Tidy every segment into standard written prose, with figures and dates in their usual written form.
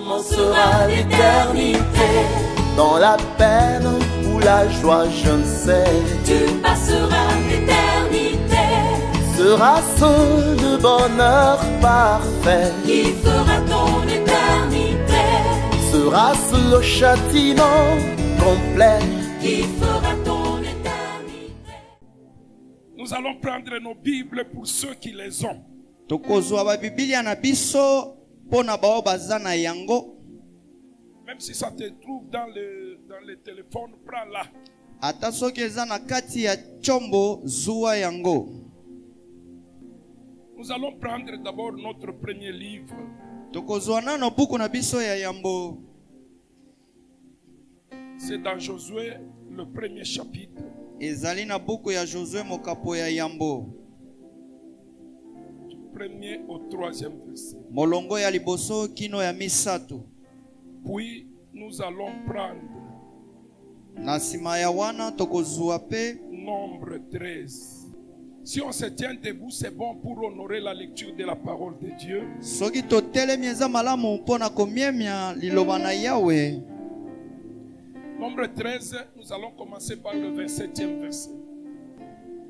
commencera l'éternité. Dans la peine ou la joie, je ne sais. Tu passeras l'éternité. Sera ce de bonheur parfait. Qui fera ton éternité? Sera-ce le châtiment complet? Qui fera ton éternité? Nous allons prendre nos Bibles pour ceux qui les ont. tokozwa ba Biblia na biso pona bao bazana yango. Même si ça te trouve dans le téléphone, prends-la. Ata soki eza na kati ya chombo zuwa yango. Nous allons prendre d'abord notre premier livre. Tokozwa nano buku na biso ya yambo. C'est dans Josué, le premier chapitre. Ezali na buku ya Josué mokapo ya yambo. Du premier au troisième verset. Molongo ya liboso kino ya misato. Puis nous allons prendre Na sima ya wana tokozwa pe Nombre 13. Si on se tient debout, c'est bon pour honorer la lecture de la parole de Dieu. soki totelemi eza malamu mpona komiemia liloba na Yawe. Nombre 13, nous allons commencer par le 27e verset.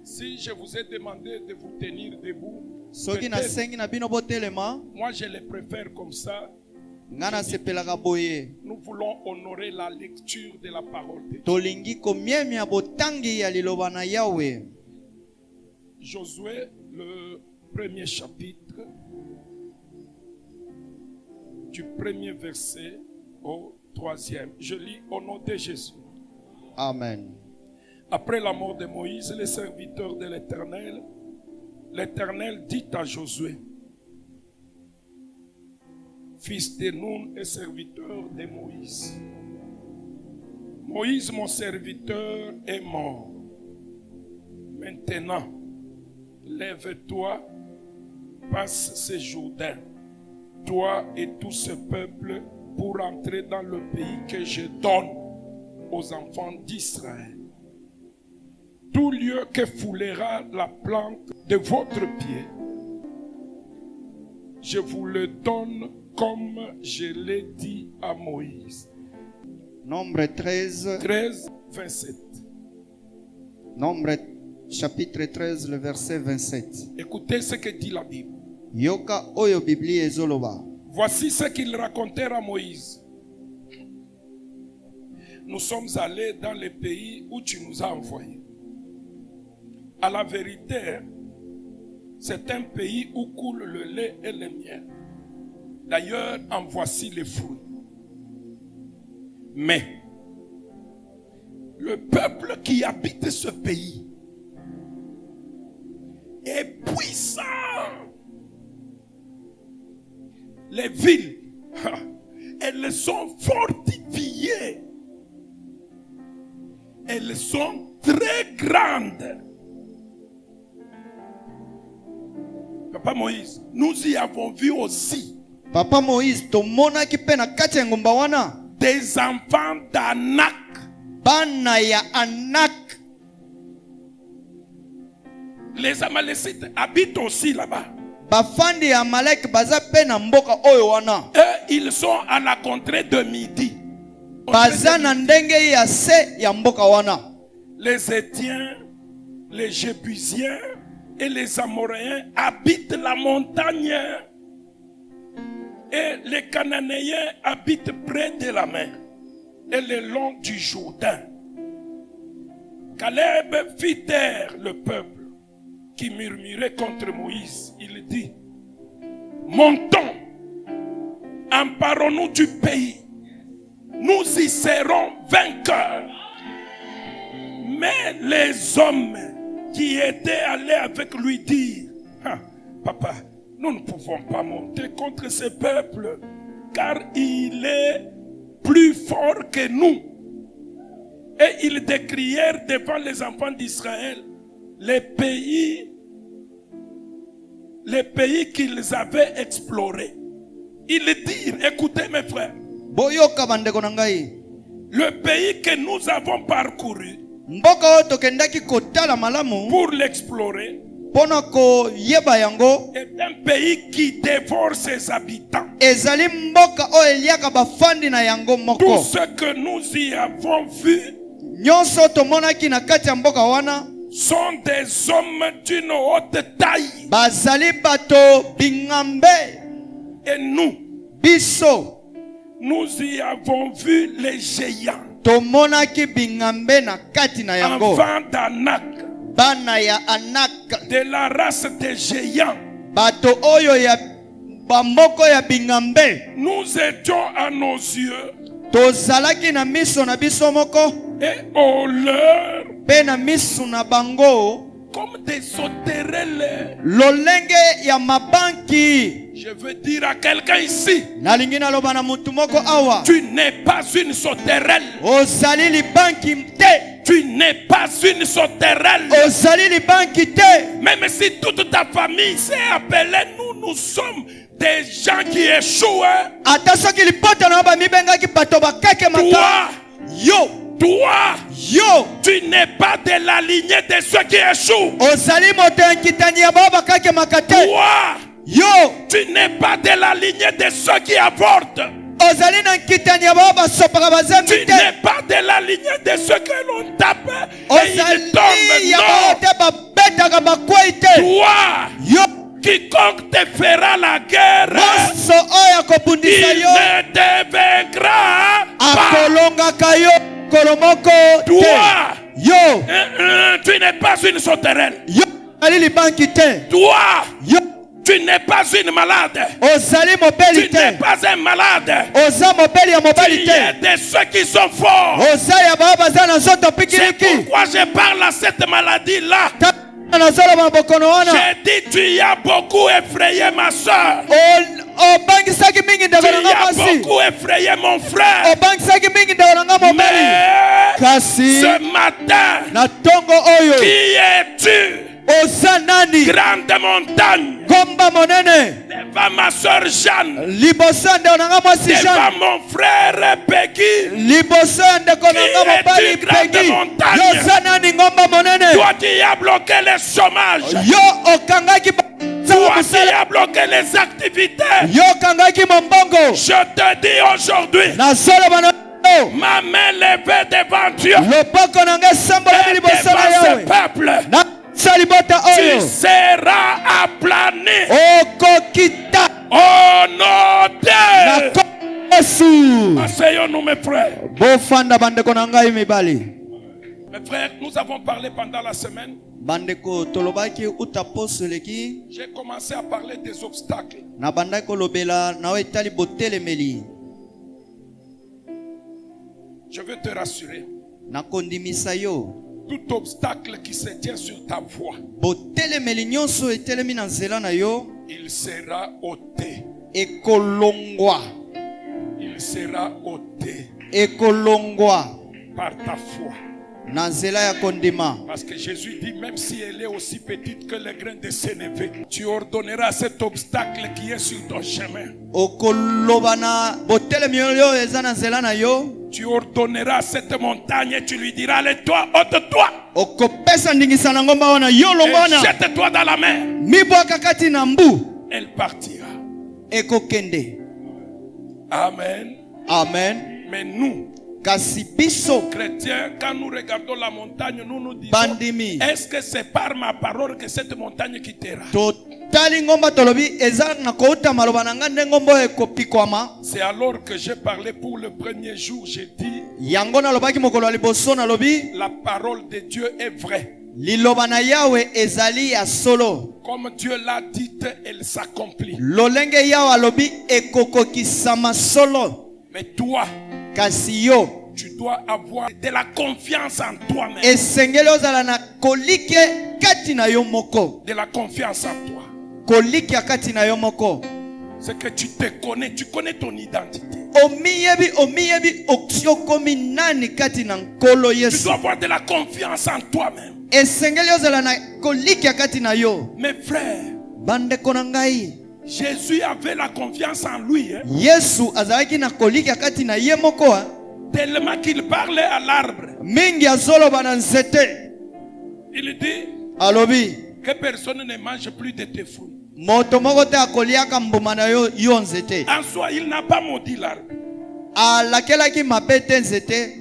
Si je vous ai demandé de vous tenir debout, Soki na peut-être, sengi na bino botelema, moi je les préfère comme ça. ngana sepelaka boye. Nous voulons honorer la lecture de la parole de Dieu. Tolingi komiemia botangi ya liloba na Yawe. Josué, le premier chapitre, du premier verset au troisième. Je lis au nom de Jésus. Amen. Après la mort de Moïse, le serviteur de l'Éternel, l'Éternel dit à Josué, fils de Nun et serviteur de Moïse, Moïse, mon serviteur, est mort. Maintenant, lève-toi, passe ce Jourdain, toi et tout ce peuple, pour entrer dans le pays que je donne aux enfants d'Israël. Tout lieu que foulera la plante de votre pied, je vous le donne comme je l'ai dit à Moïse. Nombre 13. 13, 27. Nombre chapitre 13, le verset 27. Écoutez ce que dit la Bible. Yoka oyo Biblia ezoloba. Voici ce qu'ils racontèrent à Moïse. Nous sommes allés dans le pays où tu nous as envoyés. À la vérité, c'est un pays où coule le lait et le miel. D'ailleurs, en voici les fruits. Mais le peuple qui habite ce pays est puissant. Les villes, elles sont fortifiées. Elles sont très grandes. Papa Moïse, nous y avons vu aussi Papa Moïse, tomona ki pe na kati ya ngomba wana des enfants d'Anak. bana ya Anak. Les Amalécites habitent aussi là-bas. Bafandi ya Amalek baza pe na mboka oyo wana. Eux, ils sont à la contrée de Midi. Baza na ndenge ya se ya mboka wana. Les Étiens, les Jébusiens et les Amoréens habitent la montagne. Et les Cananéens habitent près de la mer et le long du Jourdain. Caleb fit taire le peuple qui murmurait contre Moïse. Il dit, montons, emparons-nous du pays. Nous y serons vainqueurs. Mais les hommes qui étaient allés avec lui dirent, papa, nous ne pouvons pas monter contre ce peuple, car il est plus fort que nous. Et ils décrièrent devant les enfants d'Israël les pays qu'ils avaient explorés. Ils dirent, écoutez mes frères, Boyoka bandeko na ngai. le pays que nous avons parcouru Mboka oyo tokendaki kotala malamu pour l'explorer, pona ko yeba yango est un pays qui dévore ses habitants. ezali mboka oyo eliaka bafandi na yango Tout moko. ce que nous y avons vu Nyonso tomonaki na kati ya mboka wana sont des hommes d'une haute taille. bazali bato bingambe. Et nous, Biso nous y avons vu les géants. tomonaki bingambe na kati na yango. Enfants d'Anak, Bana ya Anak, de la race des géants. bato oyo ya bamoko ya bingambe. Nous étions à nos yeux Tozalaki na miso na biso moko et au leur pe na miso na bango comme des sauterelles. lolenge ya mabanki. Je veux dire à quelqu'un ici, Nalingi naloba na mutu moko awa, tu n'es pas une sauterelle. ozali libanki te. Tu n'es pas une sauterelle. Ozali libanki te. Même si toute ta famille s'est appelée, nous sommes des gens qui échouent. Hein. Ata soki lipota na ba mibengaki bato bakake maka. Toi, Yo, tu n'es pas de la lignée de ceux qui échouent. ozali moto ya nkitani ya bao bakake maka te. Toi, Yo, tu n'es pas de la lignée de ceux qui avortent. ozali na nkitani ya bao basopaka Tu bazembi te. n'es pas de la lignée de ceux que l'on tape et ils Ozali tombent. ya bao Non. te babetaka bakwei te. Toi, Yo, quiconque te fera la guerre, monso oyo akobundisa il yo ne te vaincra pas. akolongaka yo kolomoko te. Toi, Yo, tu n'es pas une sauterelle. yo ozali libanki te. Toi, Yo, tu n'es pas une malade. ozali mobeli Tu n'es te. pas un malade. Oza mobeli ya Tu mobali es te. de ceux qui sont forts. Oza ya bao baza na nzoto C'est pikiliki. pourquoi je parle à cette maladie-là. Nazoloba na bokono wana. J'ai dit, tu as beaucoup effrayé ma soeur. Obangisaki mingi ndeko Tu na nga as mwasi. beaucoup effrayé mon frère. Obangisaki mingi ndeko na nga mobali. Mais Kasi ce matin, na tongo oyo qui es-tu? oza nani? Grande montagne. Ngomba monene. Devant ma soeur Jeanne. Liboso ya ndeko na nga mwasi Devant Jean. mon frère Peggy. Liboso ya ndeko na nga mobali Qui est-tu, Peggy. grande montagne? Yo oza nani ngomba monene? Toi qui as bloqué le chômage. Yo okangaki Toi qui as bloqué les activités. yo okangaki mombongo. Je te dis aujourd'hui, Nazoloba na yo. ma main levée devant Dieu. Loboko na nga esambolami Et liboso na devant ce yawe. peuple, Na libota tu oyo seras aplani. okokita Au nom na de Yesu. Asseyons-nous, mes frères. Bofanda bandeko na ngai mibali. Mes frères, nous avons parlé pendant la semaine. Bandeko tolobaki utaposoleki J'ai commencé à parler des obstacles. na bandako lobela na etali botelemeli. Je veux te rassurer. Na kondimisa yo. Tout obstacle qui se tient sur ta voie, Botelemeli nyonso etelemi na nzela na yo il sera ôté. ekolongwa. Il sera ôté Ekolongwa par ta foi. na nzela ya kondima. Parce que Jésus dit, même si elle est aussi petite que le grain de sénévé, tu ordonneras cet obstacle qui est sur ton chemin. Okoloba na botelemi oyo eza na nzela na yo. Tu ordonneras cette montagne et tu lui diras, allez-toi, ôte-toi Okopesa ndingisa na ngomba wana yo et longwana. jette-toi dans la mer. Mibwaka kati na mbu Elle partira. ekokende. Amen. Amen. Mais nous, Kasi biso chrétiens, quand nous regardons la montagne, nous nous disons, bandimi est-ce que c'est par ma parole que cette montagne quittera? totali ngomba tolobi eza na kouta maloba na nga nde ngomba ekopikwama. C'est alors que j'ai parlé pour le premier jour, j'ai dit, Yango nalobaki mokolo ya liboso nalobi la parole de Dieu est vraie. liloba na yawe ezali ya solo. Comme Dieu l'a dit, elle s'accomplit. Lolenge yawe alobi ekokokisama solo. Mais toi, Kasi yo tu dois avoir de la confiance en toi-même. esengeli ozala na kolike kati na yo moko. De la confiance en toi. Kolike kati na yo moko. C'est que tu te connais, tu connais ton identité. Omiyebi oksiokomi nani kati na nkolo Tu Yesu. dois avoir de la confiance en toi-même. Esengeli ozala na kolike kati na yo. Mes frères, Bandeko na ngai, Jésus avait la confiance en lui. Hein, Yesu azalaki na kolike kati na ye moko. tellement qu'il parlait à l'arbre. Mingi azoloba na nzete. Il dit, Alobi que personne ne mange plus de tes fruits. moto moko te akoliaka mbuma na yo yo nzete. En soi, il n'a pas maudit l'arbre. Alakelaki mabe te nzete.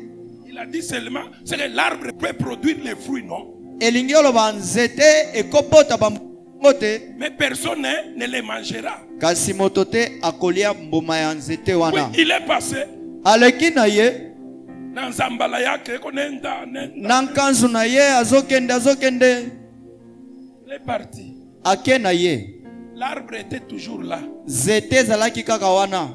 Il a dit seulement, c'est que l'arbre peut produire les fruits, non? Elingi oloba nzete ekobota bambongo te. Mais personne ne les mangera. Kasi moto te akolia mbuma ya nzete Oui, wana. il est passé Aleki na ye. dans Zambala yake konenda Na nkanzu na ye azokende. Il est parti. Ake na ye. L'arbre était toujours là. Zete zalaki kaka wana.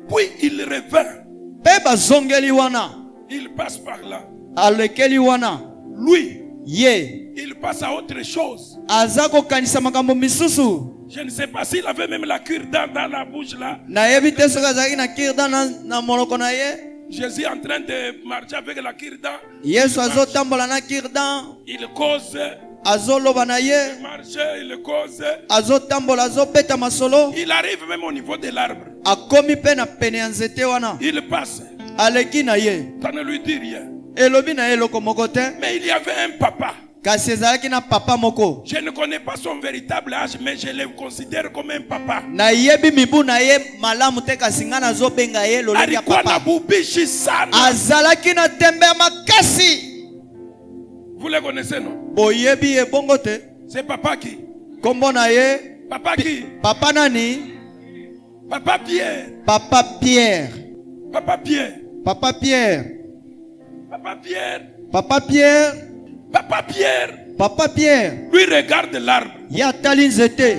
Puis il revint. Pe bazongeli wana. Il passe par là. Alekeli wana. Lui, Ye. il passe à autre chose. Azako kanisa makambo misusu. Je ne sais pas s'il avait même la cure-dent dans la bouche là. Na yebi te soka zaki na kirda na monoko na ye. Jésus est en train de marcher avec la cure-dent. Yesu azotambola na kirda. Il cause, Azoloba na ye. il marche, il cause. Azotambola azobeta masolo. Il arrive même au niveau de l'arbre. Akomi pe na pene ya nzete wana. Il passe. Aleki na ye. Ça ne lui dit rien. Elobi na ye loko moko te. Mais il y avait un papa. Kasi ezalaki na papa moko. Je ne connais pas son véritable âge, mais je le considère comme un papa. Na yebi mibu na ye malamu te kasi nga nazobenga ye lolenge ya Alikuwa na papa. bubishi sana. Azalaki na tembe ya makasi. Vous le connaissez, non? Boyebi ye bongo te. C'est papa qui? Kombo na ye. Papa qui? Papa nani? Papa Pierre. Papa Pierre. Papa Pierre. Papa Pierre. Papa Pierre. Papa Pierre. Papa Pierre. Papa Pierre. Lui regarde l'arbre. Ya tali nzete.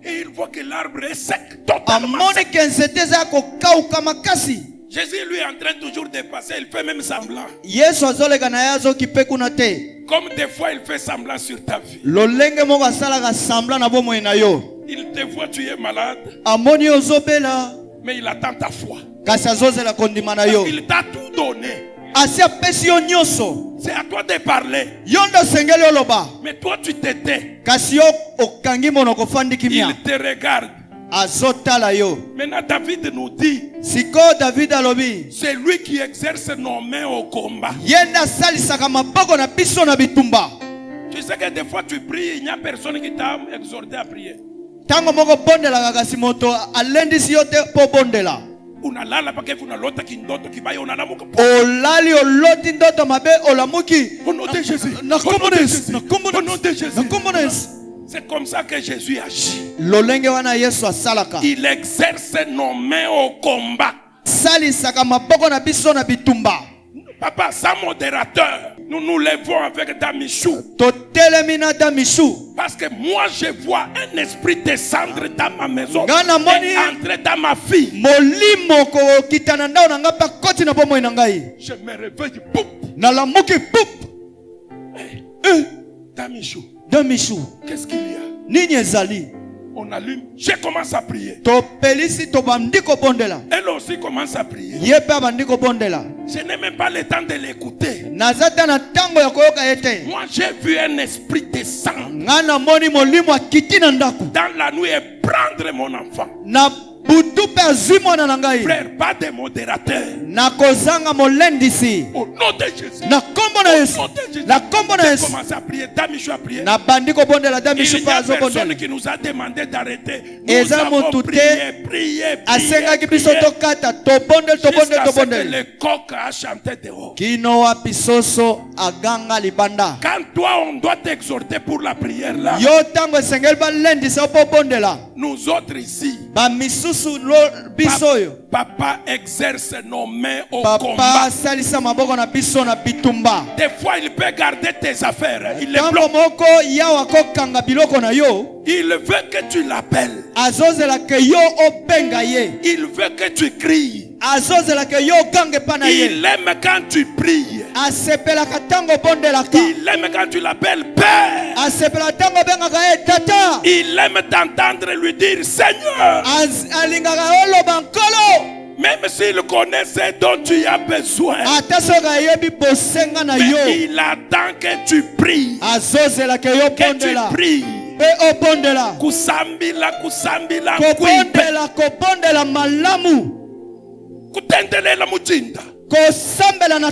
Et il voit que l'arbre est sec. Totalement Amoni sec. ke nzete za kokauka makasi. Jésus lui est en train toujours de passer. Il fait même semblant. Yesu azoleka na ye azokipe kuna te. Comme des fois il fait semblant sur ta vie. Lolenge moko asalaka sambla na bomoi na yo. Il te voit, tu es malade. Amoni ozobela. Mais il attend ta foi. Kasi azozela kondima na yo. Il t'a tout donné. Asi apesi yo nyonso. C'est à toi de parler. Yondo sengeli oloba. Mais toi tu t'étais. Kasi yo okangi monoko fandi kimia. Il te regarde. Azotala yo. Maintenant David nous dit, Siko David alobi. c'est lui qui exerce nos mains au combat. Yenda salisaka maboko na biso na bitumba. Tu sais que des fois tu pries, il n'y a personne qui t'a exhorté à prier. Tango moko bondela kasi moto alendisi yo te po bondela. Unalala pake unalota kindoto kibaya unalamuka. Olali oloti ndoto mabe olamuki. Au nom de Jésus. Na Au nom de kombones. Jésus. Na Au nom de kombones. Jésus. Na kombones. C'est comme ça que Jésus agit. Lolenge wana Yesu asalaka. Il exerce nos mains au combat. Salisaka maboko na biso na bitumba. Papa, sans modérateur, nous nous levons avec Damichou. Totelemi na Damichou. Parce que moi je vois un esprit descendre dans ma maison Ngana moni. et entrer dans ma fille. Molimo ko kitana ndao na ngapa koti na bomoi na ngai. Je me réveille, poup. Na lamuki poup. Damichou, Damichou. qu'est-ce qu'il y a? Nini ezali? On allume, je commence à prier. To pelisi to bandiko bondela. Elle aussi commence à prier. Yepe bandiko bondela. Je n'ai même pas le temps de l'écouter. Nazata na tango ya koyoka yete. Moi j'ai vu un esprit descendre Ngana moni molimo akiti na ndaku. dans la nuit et prendre mon enfant. Na butu pe azimo na ngai. Frère, pas de modérateur. Na kozanga molendisi. Au nom de Jésus. Na kombo na Yesu. Au nom de Jésus. Na kombo na J'ai Yesu. commencé à prier. Damichou a prié. Na bandiko bondela Il Damichou n'y pa a azo personne bondela. qui nous a demandé d'arrêter. Nous Eza avons motu prié, te. prié, Asengaki prié, biso tokata to bondel to bondel jusqu'à to ce que bondel. le coq a chanté dehors. Kino wa pisoso aganga libanda. Quand toi on doit t'exhorter pour la prière là, Yo tango esengeli balendisa po bondela. nous autres ici, Ba misusu lo bisoyo. papa exerce nos mains au Papa combat. salisa maboko na biso na bitumba. Des fois il peut garder tes affaires. Il les Tango bloque. moko yawa kokanga biloko na yo. Il veut que tu l'appelles. Azozela ke yo obenga ye. Il veut que tu cries. Azozela ke yo gange pana ye. Il aime quand tu pries. Asepelaka tango bondelaka. Il aime quand tu l'appelles Père. Asepela tango bengaka ye tata. Il aime t'entendre lui dire Seigneur. Alingaka oloba nkolo. Même s'il connaît ce dont tu as besoin. Ata soka yebi bosenga na Mais yo. il attend que tu pries. Azozela ke yo Que tu bondela. pries. Pe obondela. Kusambila, kusambila, Kobondela kobondela malamu. kutendelela mujinda. Kosambela na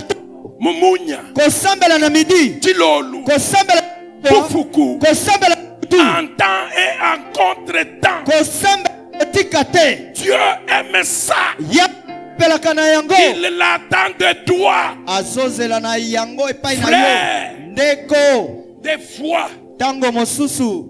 Mumunya. kosambela na midi. Chilolu. Kosambela Bufuku. kosambela mutu En temps et en contre-temps. kosambela kotika te Dieu aime ça. yapelaka na yango Il l'attend de toi. azozela na yango epai na Frère. yo ndeko Des fois, ntango mosusu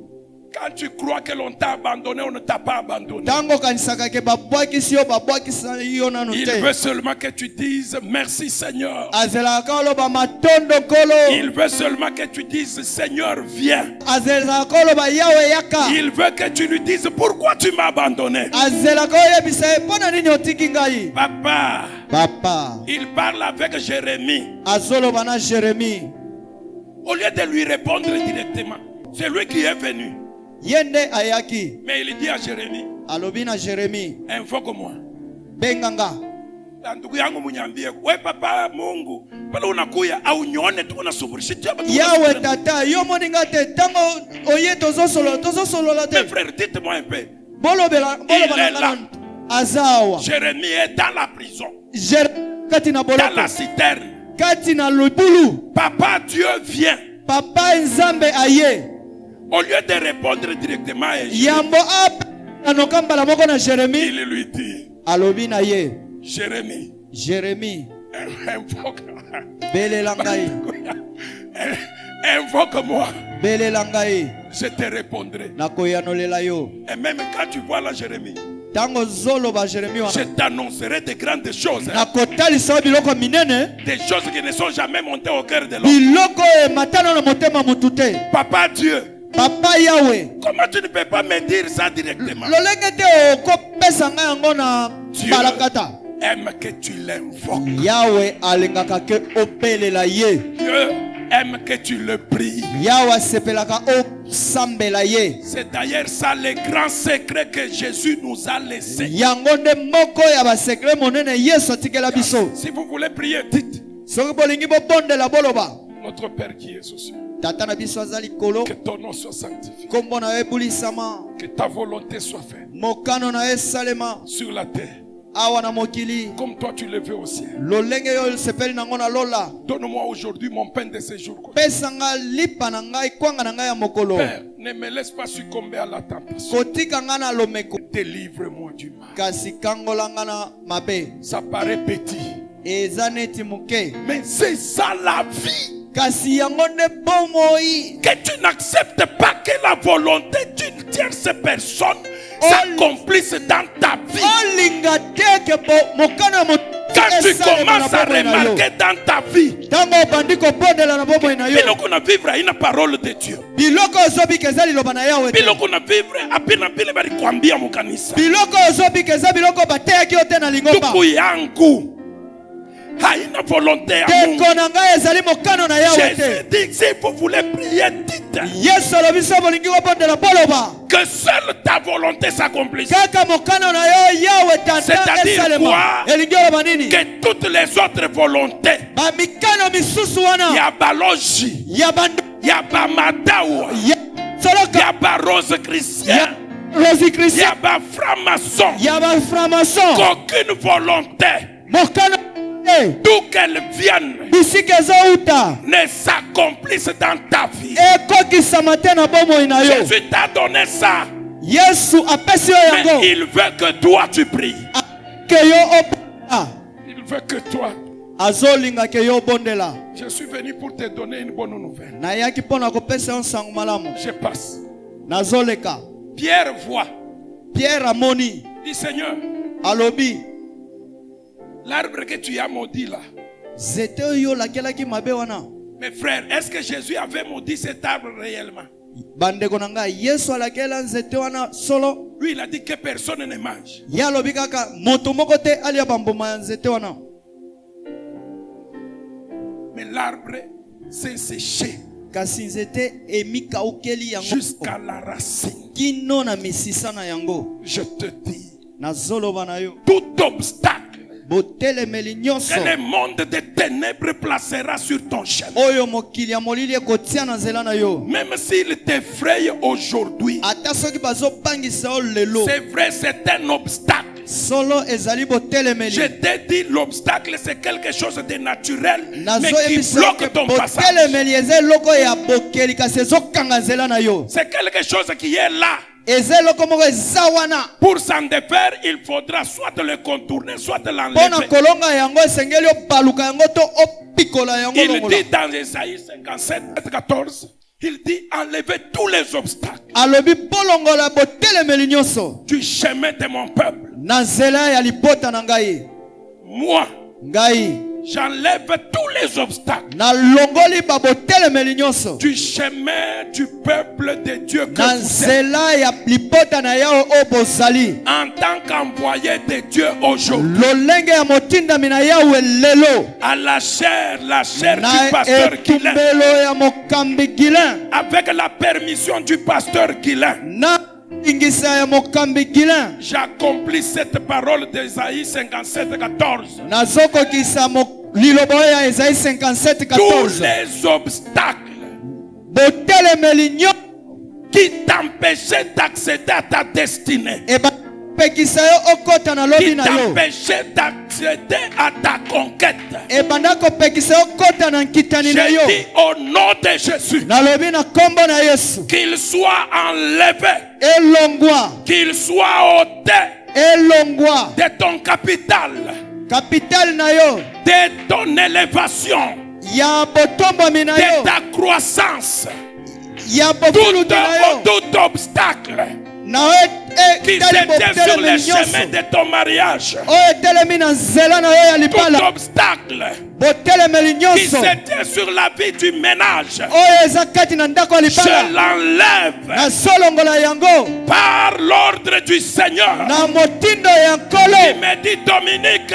quand tu crois que l'on t'a abandonné, on ne t'a pas abandonné. ntango okanisaka ke babwakisi yo babwakisa yo nanu Il te veut seulement que tu dises merci Seigneur. azelaka oloba matondo nkolo Il veut seulement que tu dises Seigneur viens. azelaka oloba yawe yaka Il veut que tu lui dises pourquoi tu m'as abandonné. azelaka oyebisa ye mpo na nini otiki ngai Papa, papa il parle avec Jérémie. azoloba na jeremi Au lieu de lui répondre directement, c'est lui qui est venu. ye nde ayaki Mais il dit à Jérémie, alobi na jeremi invoque-moi. benganga Ndugu yangu munyambie, we papa Mungu, pale unakuya au nyone tu unasumbulisha jambo. yawe tata yo moninga te ntango oye tozosolola Mes te frères, dites-moi un peu. boloba Il est na là. ngana azawa Jérémie est dans la prison, kati na dans la boloko citerne. kati na lubulu Papa Dieu vient. papa nzambe aye Au lieu de répondre directement à Jérémie, yambo anoka mbala moko na jeremi il lui dit, alobi na ye Jérémie, jeremi invoque. belela ngai Invoque-moi, belela ngai je te répondrai. nakoyanolela yo Et même quand tu vois la Jérémie, ntango zoloba jeremi je wana t'annoncerai de grandes choses. nakotalisa yo biloko minene Des choses qui ne sont jamais montées au cœur de l'homme. biloko ematana na motema mutu te Papa Dieu, papa yawe comment tu ne peux pas me dire ça directement? lolenge te okopesa ngai yango na Dieu balakata aime que tu l'invoques. yawe alingaka ke obelela ye Dieu aime que tu le pries. yawe asepelaka osambela ye C'est d'ailleurs ça le grand secret que Jésus nous a laissé. yango nde moko ya basekre monene yesu atikela biso Si vous voulez prier, dites, soki bolingi bobondela boloba notre Père qui est aux cieux, tata na biso aza likolo que ton nom soit sanctifié, kombo na yo ebulisama que ta volonté soit faite mokano na yo esalema sur la terre, awa na mokili comme toi tu le veux au ciel. lolenge yo sepeli nango na lola Donne-moi aujourd'hui mon pain de ce jour. pesa nga lipa na ngai kwanga na ngai ya mokolo Père, ne me laisse pas succomber à la tentation. kotika nga na lomeko Délivre-moi du mal. kasi kangola nga na mabe Ça paraît petit, eza neti moke mais c'est ça la vie. kasi yango nde bomoi Que tu n'acceptes pas que la volonté d'une tierce personne s'accomplisse dans ta vie. olinga te ke mokano ya motu Quand tu esalema na commences à bomoi na yo remarquer dans ta vie, ntango obandi kobondela na bomoi na yo biloko na vivre ina parole de Dieu. biloko ozobika eza liloba na yawe te Biloko na vivre apina bile bali kuambia mukanisa. biloko ozobika eza biloko bateyaki yo te na lingomba Tuku yangu haina volonté ya Mungu. teko na ngai ezali mokano na yawe Jésus te dit, si vous voulez prier, dites yesu alobi so bolingi kobondela boloba que seule ta volonté s'accomplisse. kaka mokano na yo yawe tata C'est-à-dire esalema quoi? elingi oloba nini Que toutes les autres volontés, bamikano misusu il y wana a Balogi, ya bandu il y a Bamadawa, ya il y soloka a Barose Christian, ya rosi il y kristian a Baframason. ya baframason Qu'aucune volonté, mokano te d'où qu'elle vienne, bisika ezouta ne s'accomplisse dans ta vie. ekokisama te na bomoi na yo Jésus t'a donné ça, yesu apesi yo mais yango il veut que toi tu pries. ke yo obondela Il veut que toi. azolinga ke yo obondela Je suis venu pour te donner une bonne nouvelle. nayaki mpo na kopesa yo nsango malamu Je passe. nazoleka Pierre voit, pierre amoni dit Seigneur, alobi l'arbre que tu as maudit là. nzete oyo olakelaki mabe wana Mes frères, est-ce que Jésus avait maudit cet arbre réellement? bandeko na ngai yesu alakela nzete wana solo Lui, il a dit que personne ne mange. ye alobi kaka moto moko te alia bambuma ya nzete wana Mais l'arbre s'est séché kasi nzete emikaukeli yango jusqu'à la racine. kino na misisa na yango Je te dis, nazoloba na yo tout obstacle botelemeli nyonso que le monde des ténèbres placera sur ton chemin, oyo mokili ya molili ekotia na nzela na yo même s'il t'effraie aujourd'hui, ata soki bazobangisa yo lelo c'est vrai, c'est un obstacle. solo ezali botelemeli. Je t'ai dit, l'obstacle c'est quelque chose de naturel, mais Nazo qui ebisa ke bloque ton passage. botelemeli eza eloko ya bokeli kasi ezokanga nzela na yo. C'est quelque chose qui est là. Eza eloko moko eza wana. Pour s'en défaire, il faudra soit le contourner, soit Pona l'enlever. kolonga yango esengeli obaluka yango to opikola yango Il longola. dit dans Isaïe 57, 14, il dit enlevez tous les obstacles Alobi bolongola botelemeli nyonso du chemin de mon peuple. na nzela ya libota na ngai. Moi, Ngai j'enlève tous les obstacles na longoli ba botelemeli nyonso du chemin du peuple de Dieu que na vous êtes. nzela ya libota na yao o bozali. En tant qu'envoyé de Dieu aujourd'hui, Lolenge ya motindami na yawe lelo à la chair du na pasteur Guilain, etumbelo ya mokambi Guilain avec la permission du pasteur Guilain, na ingisa ya mokambi Guilain j'accomplis cette parole d'Isaïe 57, 14. nazokokisa liloba oyo ya Esaïe 57, Tous 14. les obstacles Botelemeli nyonso qui t'empêchaient d'accéder à ta destinée, ebapekisa yo okota na lobi qui na yo, t'empêchaient d'accéder à ta conquête, ebanda kopekisa yo okota na nkitani na yo, je dis au nom de Jésus, nalobi na kombo na Yesu, qu'il soit enlevé, elongwa qu'il soit ôté elongwa de ton capital, kapitali na yo de ton élévation, ya botombomi na de yo ta croissance, ya bofulutu na yo tout obstacle na oyo qui etali s'était sur le botelemeli chemin nyonso de ton mariage, oyo etelemi na nzela na yo ya tout libala, obstacle botelemeli qui nyonso s'était sur la vie du ménage, oyo eza kati na ndako ya je libala l'enlève nasolongola yango par l'ordre du Seigneur. na motindo ya Il nkolo. me dit, Dominique,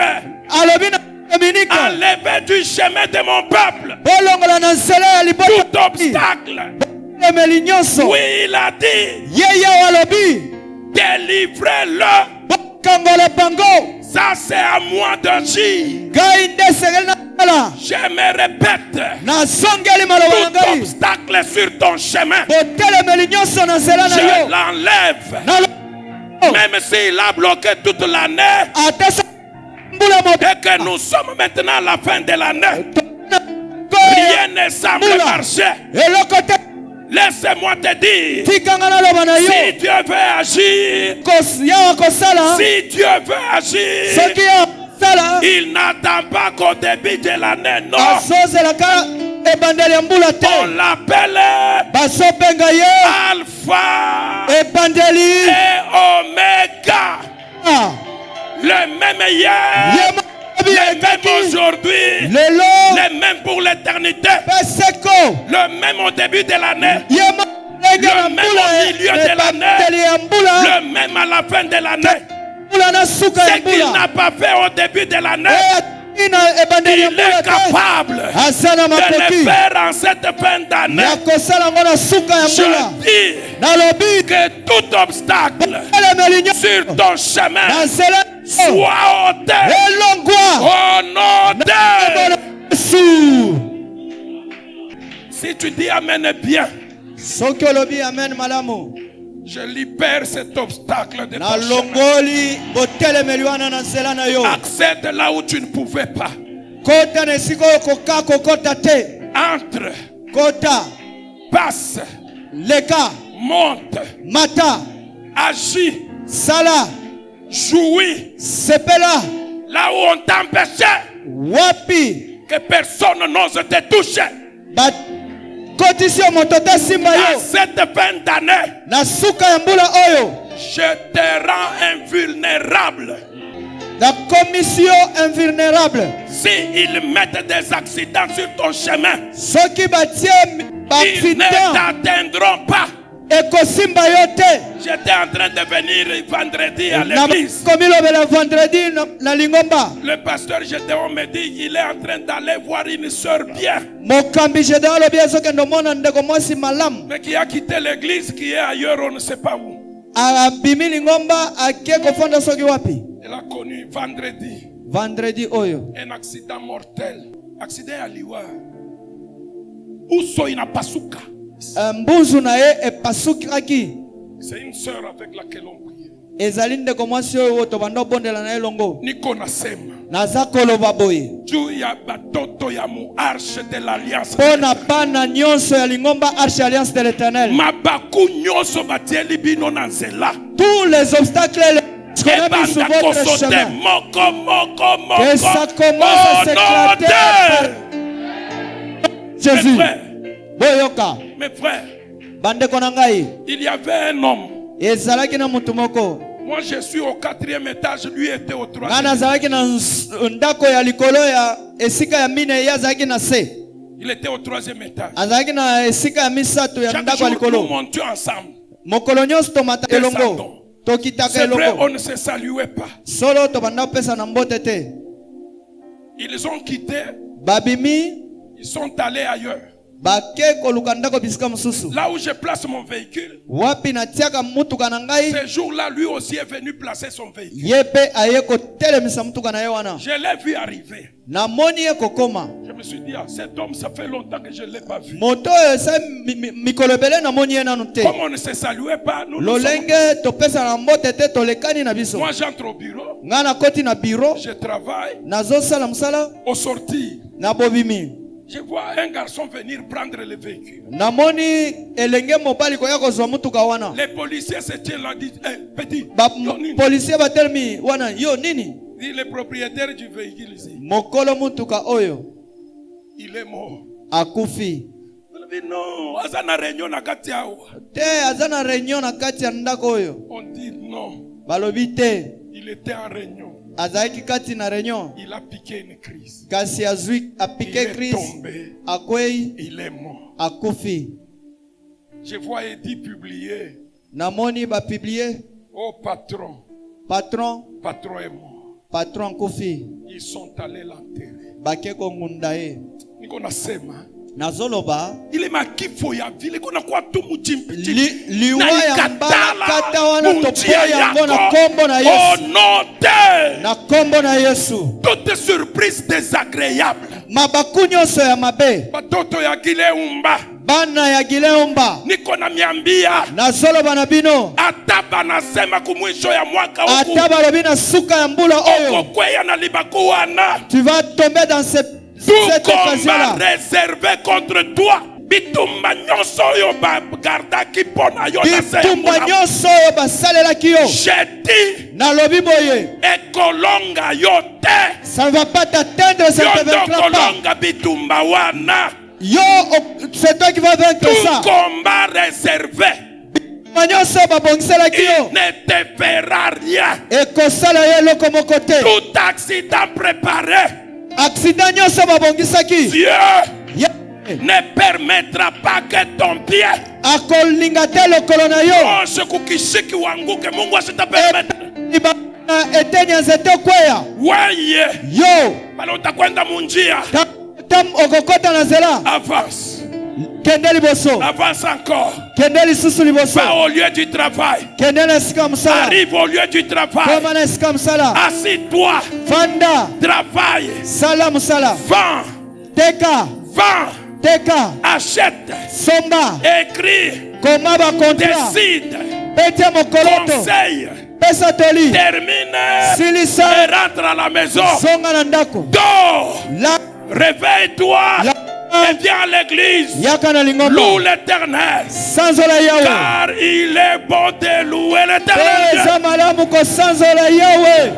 Alobi na Dominike enlevez du chemin de mon peuple bolongola na nzela ya tout libota obstacle. botelemeli nyonso. Oui, il a dit, Yeye alobi délivrez-le. bokangola bango. Ça, c'est à moi d'agir. Ngai nde esengeli na kala Je me répète, nasongeli maloba na tout ngai obstacle sur ton chemin, botelemeli nyonso na nzela na je yo l'enlève. na Même s'il a bloqué toute l'année ata so mbula et que nous sommes maintenant à la fin de l'année, rien ne semble marcher. eloko te Laisse-moi te dire, tikanga naloba na yo si Dieu veut agir, yawa kosala si Dieu veut agir, soki yawa kosala il n'attend pas qu'au début de l'année, non. azozelaka ebandeli ya mbula On te l'appelle bazobenga ye Alpha ebandeli et Omega. Le même hier, le même aujourd'hui, lelo le même pour l'éternité, peseko le même au début de l'année, ye ndenge na le même mbula au milieu de ebandeli ya mbula le même à la fin de l'année. mbula na suka ya Ce qu'il mbula n'a pas fait au début de l'année, ina ebandeli ya il mbula est te capable aza na de le makoki faire en cette fin d'année. ya kosala ngo na suka ya mbula. Je dis Nalobi que tout obstacle elemeli nyonso sur ton na chemin nzela soit ôté elongwa au nom de... Yesu. Si tu dis Amen bien, Soki olobi amen malamu je libère cet obstacle de na ton chemin. longoli botelemeli wana na nzela na yo Accède là où tu ne pouvais pas. kota na esika oyo koka kokota te Entre, kota passe, leka monte, mata agis, sala jouis. sepela Là où on t'empêchait wapi que personne n'ose te toucher. bakotisi yo moto te simba À yo cette fin d'année, na suka ya mbula oyo je te rends invulnérable. na komisio invulnérable S'ils mettent des accidents sur ton chemin, soki batie ils ne baaccident t'atteindront pas. ekosimba yo te. J'étais en train de venir vendredi à Na l'église. komilobela vendredi na lingomba Le pasteur Gédéon me dit qu'il est en train d'aller voir une sœur bien, mokambi Gédéon alobi azokende omona ndeko mwasi malamu mais qui a quitté l'église, qui est ailleurs, on ne sait pas où. abimi lingomba ake kofonda soki wapi Elle a connu vendredi vendredi oyo un accident mortel. Accident à Liwa. Uso inapasuka. mbuzu na ye epasukaki. C'est une sœur avec laquelle on priait. ezali ndeko mwasi oyo tobanda obondela na ye longo niko nasema naza koloba boye juu ya batoto ya mu arche de l'alliance mpona bana nyonso ya lingomba arche alliance de l'éternel. mabaku nyonso batieli bino na nzela Tous les obstacles qu'on a mis sur ebanda votre kosote chemin, moko que ça commence à s'éclater par Mes Jésus. frères, Boyoka, mes frères, bandeko na ngai, il y avait un homme. ezalaki na mutu moko. Moi je suis au 4e étage, lui était au Nga 3e. nazalaki na ndako ya likolo ya esika ya mine ye azalaki na se. Il était au 3e étage. Azalaki na esika ya misato ya Chaque ndako ya jour nous likolo. montions ensemble. Mokolo nyonso tomataka Descendons. elongo. Tokitaka C'est vrai, on elongo. ne se saluait pas. Solo tobanda pesa na mbote te. Ils ont quitté, Babimi ils sont allés ailleurs. bake koluka ndako bisika mosusu. Là où je place mon véhicule, Wapi natiaka mutuka na ngai, ce jour-là, lui aussi est venu placer son véhicule. ye pe aye kotelemisa mutuka na ye wana. Je l'ai vu arriver. Namoni ye kokoma. Je me suis dit, ah, cet homme, ça fait longtemps que je ne l'ai pas vu. Moto oyo esa mikolo ebele namoni ye nanu te. Comme on ne se saluait pas, nous sommes... Lolenge topesa na mbote te tolekani na biso. Moi, j'entre au bureau, Nga nakoti na biro, je travaille. nazosala mosala, Au sortir, na bobimi. je vois un garçon venir prendre le véhicule. Namoni elenge mobali koya kozwa mutuka wana. Les policiers se tiennent là, disent, hey, petit, Ba yo, nini? policier batelemi wana, yo nini? Dit le propriétaire du véhicule ici, Mokolo mutuka oyo il est mort. akufi. On dit non, aza na réunion na kati awa. Te aza na réunion na kati ya ndako oyo. On dit non, Balobi te il était en réunion. azalaki kati na réunion. Il a piqué une crise. Kasi azwi Il apike est crise, tombé. akwei, Il est mort. akufi. Je vois Eddie publier. Namoni bapiblie Oh patron, patron est mort. patron kufi. Ils sont allés l'enterrer. Bake kongunda ye. Niko nasema. Nazoloba Ile makifo ya vile kuna kwa tu mchimpi. liwa ya mbala kata wana topoya yango na kombo na Au Yesu. nom de Na kombo na Yesu. toute surprise désagréable. Mabaku nyonso ya mabe. Batoto ya Gileumba. Bana ya Gileumba. Niko na miambia. Nazoloba na bino. Ata banasema kumwisho ya mwaka huku. Ata balobi na suka ya mbula oyo. Okokweya na libaku wana. Tu vas tomber dans cette occasion-là. Combat réservé contre toi. Bitumba nyonso yo ba gardaki pona yo na se. Bitumba nyonso oyo basalelaki yo. J'ai dit Nalobi boye. ekolonga yo te. Ça ne va pas t'atteindre, ça ne te Yo vaincra pas. kolonga bitumba wana. Yo, c'est toi qui vas vaincre Tout ça. combat réservé. Nyonso babongiselaki yo. Il ne te fera rien. Ekosala ye loko moko te. Tout accident préparé. Accident nyonso babongisaki. Dieu Ye ne permettra pas que ton pied akolinga te lokolo na yo. onse kukishiki wanguke. Mungu asitapermete. Ibana etenya nzete kweya. Weye Yo, bale utakwenda munjia. tam okokota na zela. Avance. Kende liboso. Avance encore. Kende lisusu liboso. Va au lieu du travail. Kende na esika mosala. Arrive au lieu du travail. Koma na esika mosala. Assis-toi. Fanda. Travaille. Sala mosala. Vends. Teka. Vends. Teka. Achète. Somba. Écris. Koma ba contrat. Décide. Petia mokoloto. Conseille. Pesa toli. Termine. Silisa. Et rentre à la maison. Songa na ndako. Dors. La. Réveille-toi. Et viens à l'église. Yaka na lingomba. Loue l'éternel. Sanzola yawe. Car il est bon de louer l'éternel. Eza malamu ko sanzola yawe.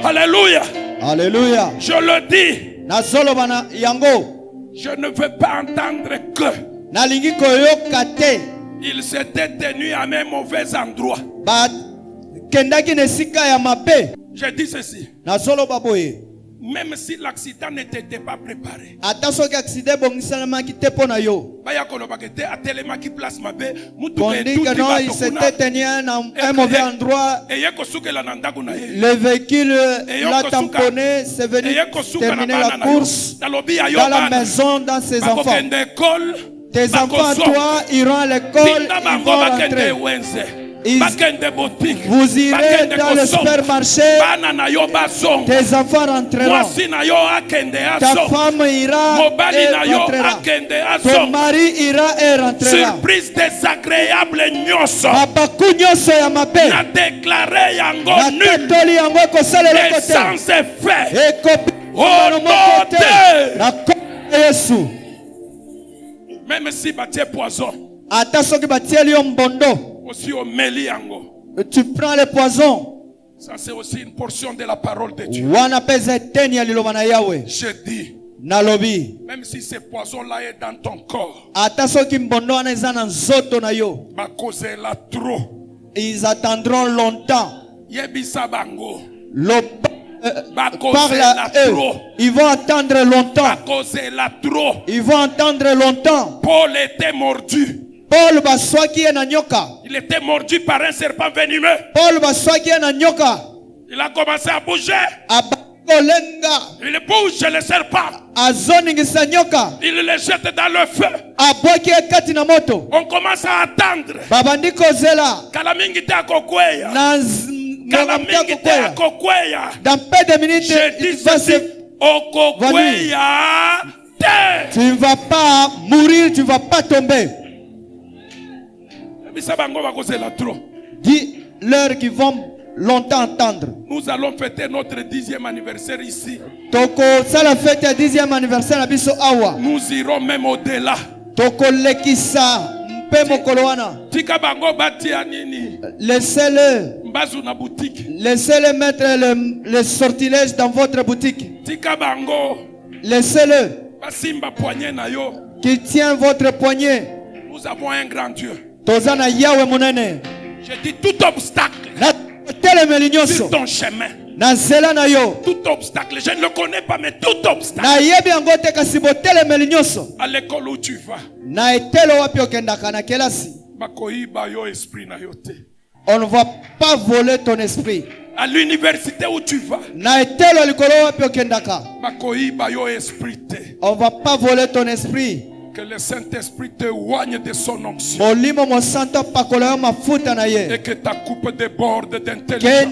Alléluia. Alléluia. Je le dis. Nazoloba na yango. Je ne veux pas entendre que Nalingi koyoka te. il s'était tenu à un mauvais endroit. Ba kendaki na esika ya mabe. Je dis ceci. Nazoloba boye. Même si l'accident n'était pas préparé. Ata soki accident bongisalamaki te pona yo. Baya kolobaka te atelemaki place mabe. Mutu On dit que non, il s'était tenu à un mauvais endroit. eye kosukela na ndako na ye. Le véhicule l'a tamponné, c'est venu Eye kosuka na terminer bana la na yo. course Talobi ya yo dans la bana. maison, dans ses enfants. Bakokende école. Tes enfants à toi iront à l'école, Binda ils bango vont bakende rentrer. wenze. bakende boutique, Vous irez bakende dans le kosomba. supermarché, Bana na yo bazonga. tes enfants rentreront. Mwasi na yo akende Ta azo. femme ira Mobali et na yo rentrera. akende Ton azo. mari ira et rentrera. Surprise désagréable nyonso. Mabaku nyonso ya mabe. Na déclaré yango nul. Natetoli yango ekosalela Et kote. sans effet. Ekopesa Au moko nom te. de- Na kombo ya Yesu. Même si batie poison. Ata soki batieli yo mbondo, Aussi au meli yango. tu prends le poison. Ça c'est aussi une portion de la parole de Dieu. Wana peza eteni ya liloba na Yahweh. Je dis. Nalobi. Même si ce poison-là est dans ton corps. Ata soki mbondo wana eza na nzoto na yo. Ma cause est là trop. Ils attendront longtemps. Yebisa bango. Parle Parle à eux. Ils vont attendre longtemps. cause est là trop. Ils vont attendre longtemps. Paul était mordu. Paul baswaki na nyoka. Il était mordu par un serpent venimeux. Paul baswaki na nyoka. Il a commencé à bouger. Abakolenga. Il bouge le serpent. Azoningisa nyoka. Il le jette dans le feu. Abwaki ekati na moto. On commence à attendre. Babandi kozela. Kalamingi te akokweya. Na Kalamingi te akokweya. dans peu de minutes, Je il dis va ceci. se... Okokweya te. Tu ne vas pas mourir, tu ne vas pas tomber. Bisa bango bakozela trop. Dis-leur qu'ils vont longtemps attendre. Nous allons fêter notre 10e anniversaire ici. Toko sala fête ya 10e anniversaire na biso awa. Nous irons même au-delà. Toko lekisa mpe mokolo wana. Tika bango batia nini? Laissez-le. Mbazu na boutique. Laissez-le mettre le sortilège dans votre boutique. Tika bango. Laissez-le. Basimba poignet na yo. Qui tient votre poignet. Nous avons un grand Dieu. Tozana Yahweh monene. Je dis tout obstacle Na telemeli nyonso. sur ton chemin. Na zela na yo. Tout obstacle. Je ne le connais pas, mais tout obstacle. Na yebi yango te kasi botelemeli nyonso. À l'école où tu vas. Na etelo wapi okendaka na kelasi. Bakoyiba yo esprit na yo te. On ne va pas voler ton esprit. À l'université où tu vas. Na etelo likolo wapi okendaka. Bakoyiba yo esprit te. On ne va pas voler ton esprit. Que le Saint-Esprit te oigne de son onction. Molimo mosanto pakola yo mafuta na ye. Et que ta coupe déborde Keni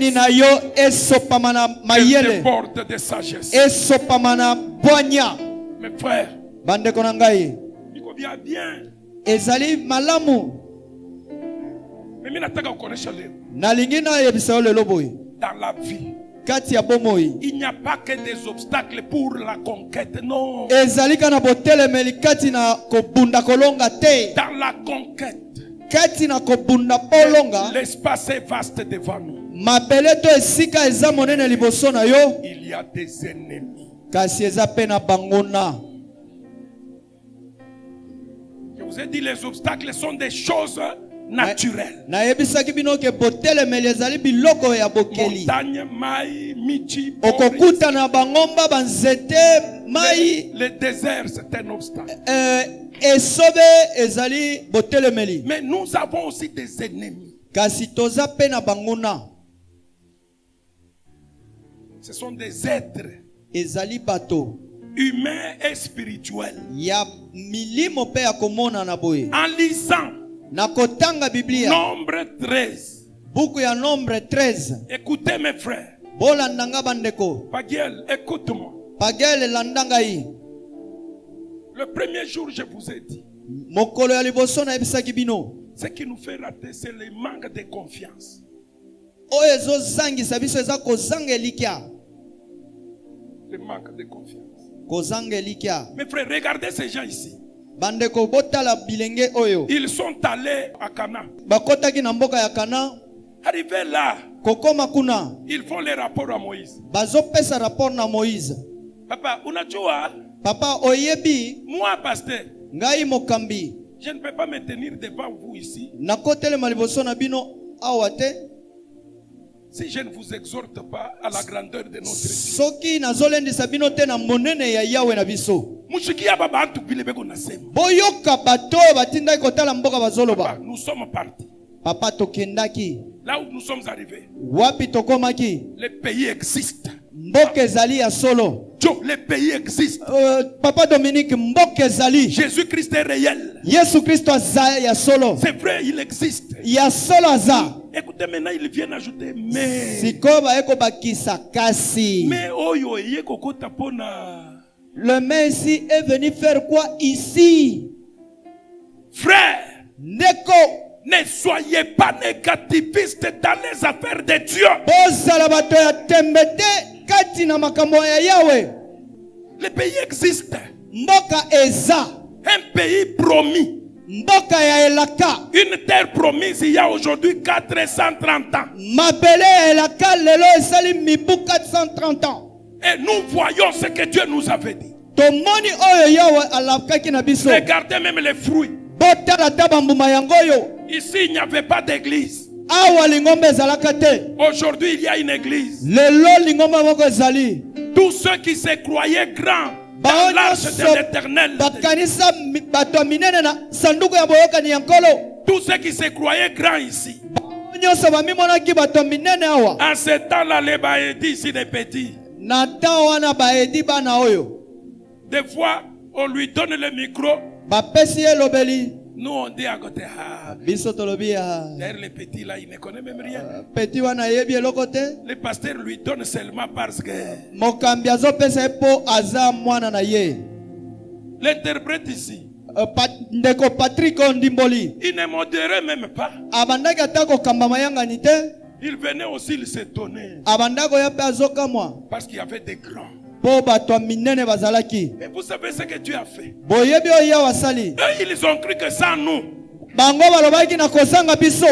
d'intelligence. na yo esopama na Qu'elle mayele. déborde de sagesse. Esopama na bwanya. Mes frères, Bandeko na ngai. il convient bien. Ezali malamu. Mais je nataka kuonesha leo. Nalingi na yebisa yo lelo boye. Dans la vie, Kati ya bomoi. il n'y a pas que des obstacles pour la conquête. Non. Ezali kana botelemeli kati na kobunda kolonga te. Dans la conquête, Kati na kobunda polonga. l'espace est vaste devant nous. Mabele to esika eza monene liboso na yo. Il y a des ennemis. Kasi eza pe na bangona. Je vous ai dit, les obstacles sont des choses naturelles. Na yebisaki bino ke botelemeli ezali biloko ya bokeli. Montagne, maï, miti, Okokuta na bangomba banzete mai. le désert, c'est un obstacle. Esobe ezali botelemeli. Mais nous avons aussi des ennemis. Kasi toza pe na bangona. Ce sont des êtres Ezali bato. humains et spirituels. Ya milimo pe ya komona na boye. En lisant Na kotanga Biblia. Nombre 13. Buku ya Nombre 13. Écoutez mes frères. Bolandanga bandeko. Pagiel, écoute-moi. Pagele landanga yi. Le premier jour, je vous ai dit, Mokolo ya liboso na yebisaki bino. ce qui nous fait rater, c'est le manque de confiance. Oyo ezozangisa biso eza kozanga elikya. Le manque de confiance. Kozanga elikya. Mes frères, regardez ces gens ici. Bandeko botala bilenge oyo. Ils sont allés à Cana. Bakotaki na mboka ya Kana. Arrivés là, Kokoma kuna. ils font les rapports à Moïse. Bazopesa rapport na Moïse. Papa, unajua, Papa oyebi. moi, pasteur, Ngai mokambi. je ne peux pas me tenir devant vous ici Nakotele maliboso na bino awate. si je ne vous exhorte pas à la grandeur de notre Dieu. Soki nazolendisa bino te na monene ya Yahweh na biso. Mushikia baba antu bile beko nasema. Boyoka bato batindaki kotala mboka bazoloba. Papa, nous sommes partis. Papa tokendaki. Là où nous sommes arrivés, Wapi tokomaki. le pays existe. Mboka ezali ya solo. Joe, le pays existe. Papa Dominique, mboka ezali. Jésus-Christ est réel. Yesu Kristo aza ya solo. C'est vrai, il existe. Ya solo aza. écoutez, maintenant ils viennent ajouter mais. sikoyo bayeko bakisa kasi. Mais oyo eye kokota pona. Le mais ici est venu faire quoi ici? Frère, Ndeko, ne soyez pas négativiste dans les affaires de Dieu. bozala bato ya tembe te kati na makambo ya Yawe. Le pays existe. Mboka eza, Un pays promis. mboka ya elaka. Une terre promise il y a aujourd'hui 430 ans. Mabele ya elaka lelo esali mibu 430 ans. Et nous voyons ce que Dieu nous avait dit. Tomoni oyo Yawe alakaki na biso. Regardez même les fruits. Botala taba mbuma yango yo. Ici, il n'y avait pas d'église. Awa lingombe ezalaka te. Aujourd'hui, il y a une église. Lelo lingombe moko ezali. Tous ceux qui se croyaient grands dans l'arche de l'éternel. Bakanisa bato minene na sanduku ya boyokani ya nkolo. Tous ceux qui se croyaient grands ici. Nyonso bamimonaki bato minene awa. En ce temps-là, les baédis ici, des petits. Na ntan wana baedi bana oyo. Des fois, on lui donne le micro. Bapesi ye lobeli. Nous, on dit à côté, ah, Biso tolobi ya. d'ailleurs, les petits là, ils ne connaissent même rien. Peti wana yebi eloko te. Le pasteur lui donne seulement parce que Mokambi azopesa epo aza mwana na ye. l'interprète ici, Ndeko Patrick Ondimboli. il ne modérait même pas. Abandaki ata kokamba mayangani te. Il venait aussi, il s'étonnait. Abandako ya pe azokamwa. Parce qu'il y avait des grands. Po bato minene bazalaki. Mais vous savez ce que Dieu a fait. Boyebi oyo wasali. Eux, ils ont cru que sans nous, Bango balobaki na kozanga biso.